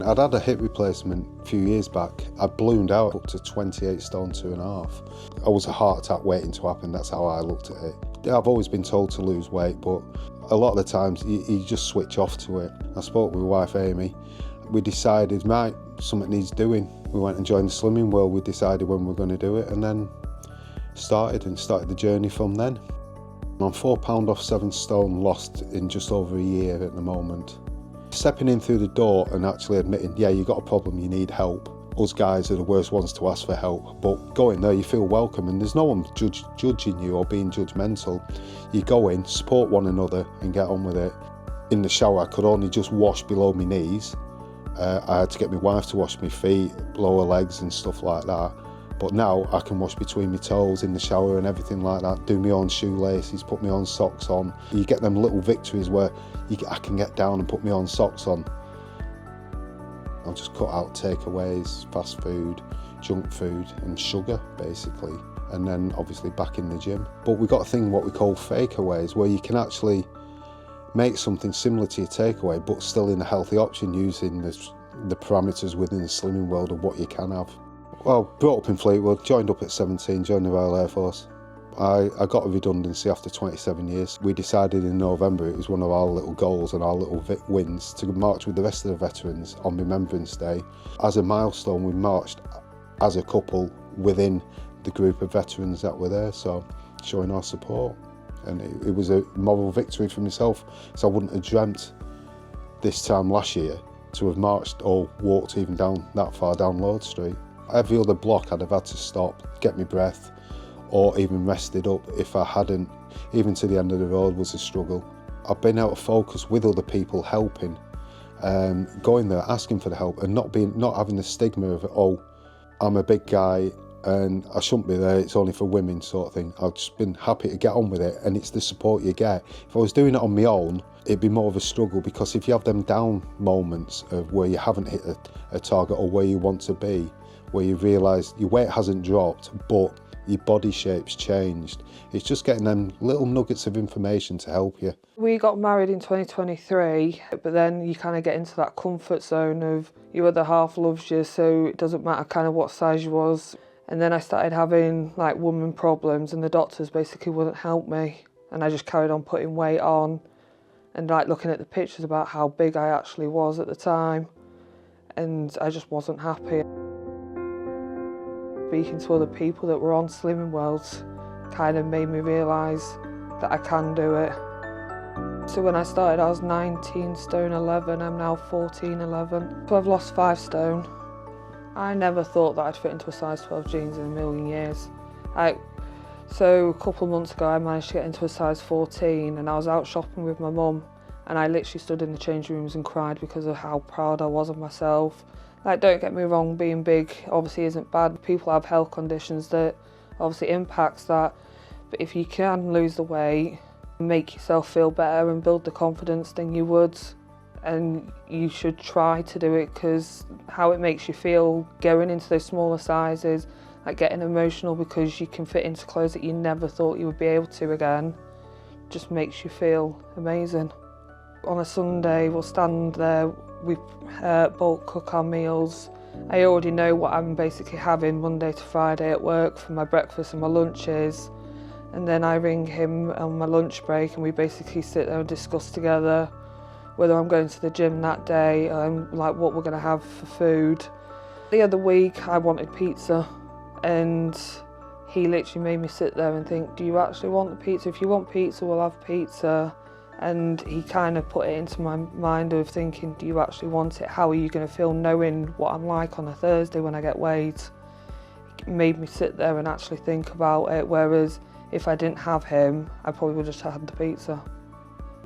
I'd had a hip replacement a few years back. I ballooned out up to 28 stone 2.5. I was a heart attack waiting to happen, that's how I looked at it. I've always been told to lose weight, but a lot of the times you just switch off to it. I spoke with my wife Amy. We decided, right, something needs doing. We went and joined the Slimming World. We decided when we were going to do it, and then started the journey from then. I'm 4 pound off 7 stone lost in just over a year at the moment. Stepping in through the door and actually admitting, yeah, you've got a problem, you need help. Us guys are the worst ones to ask for help, but going there you feel welcome and there's no one judging you or being judgmental. You go in, support one another and get on with it. In the shower I could only just wash below my knees. I had to get my wife to wash my feet, lower legs and stuff like that. But now I can wash between my toes in the shower and everything like that, do my own shoelaces, put my own socks on. You get them little victories where I can get down and put my own socks on. I'll just cut out takeaways, fast food, junk food and sugar basically. And then obviously back in the gym. But we've got a thing what we call fakeaways, where you can actually make something similar to your takeaway but still in a healthy option using the parameters within the Slimming World of what you can have. Well, brought up in Fleetwood, joined up at 17, joined the Royal Air Force. I got a redundancy after 27 years. We decided in November it was one of our little goals and our little wins to march with the rest of the veterans on Remembrance Day. As a milestone, we marched as a couple within the group of veterans that were there, so showing our support. And it was a moral victory for myself, so I wouldn't have dreamt this time last year to have marched or walked even down that far down Lord Street. Every other block I'd have had to stop, get my breath, or even rested up if I hadn't. Even to the end of the road was a struggle. I've been out of focus with other people helping, going there, asking for the help and not having the stigma of, oh, I'm a big guy and I shouldn't be there, it's only for women sort of thing. I've just been happy to get on with it and it's the support you get. If I was doing it on my own, it'd be more of a struggle, because if you have them down moments of where you haven't hit a target or where you want to be, where you realise your weight hasn't dropped but your body shape's changed, it's just getting them little nuggets of information to help you. We got married in 2023, but then you kind of get into that comfort zone of your other half loves you, so it doesn't matter kind of what size you was. And then I started having like woman problems and the doctors basically wouldn't help me, and I just carried on putting weight on and like looking at the pictures about how big I actually was at the time, and I just wasn't happy. Speaking to other people that were on Slimming Worlds kind of made me realise that I can do it. So when I started I was 19 stone 11, I'm now 14'11". So I've lost 5 stone. I never thought that I'd fit into a size 12 jeans in a million years. So a couple of months ago I managed to get into a size 14 and I was out shopping with my mum and I literally stood in the changing rooms and cried because of how proud I was of myself. Like, don't get me wrong, being big obviously isn't bad. People have health conditions that obviously impacts that. But if you can lose the weight, make yourself feel better and build the confidence, then you would. And you should try to do it, because how it makes you feel going into those smaller sizes, like getting emotional because you can fit into clothes that you never thought you would be able to again, just makes you feel amazing. On a Sunday we'll stand there, we bulk cook our meals. I already know what I'm basically having Monday to Friday at work for my breakfast and my lunches, and then I ring him on my lunch break and we basically sit there and discuss together whether I'm going to the gym that day, like what we're going to have for food. The other week I wanted pizza and he literally made me sit there and think, do you actually want the pizza? If you want pizza, we'll have pizza. And he kind of put it into my mind of thinking, do you actually want it? How are you going to feel knowing what I'm like on a Thursday when I get weighed? It made me sit there and actually think about it, whereas if I didn't have him, I probably would have just had the pizza.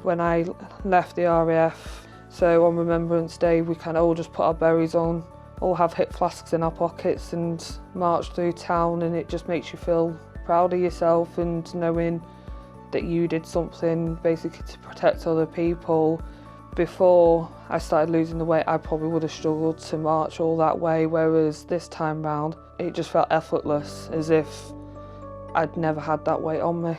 When I left the RAF, so on Remembrance Day, we kind of all just put our berries on, all have hip flasks in our pockets and march through town, and it just makes you feel proud of yourself and knowing that you did something basically to protect other people. Before I started losing the weight, I probably would have struggled to march all that way, whereas this time round, it just felt effortless, as if I'd never had that weight on me.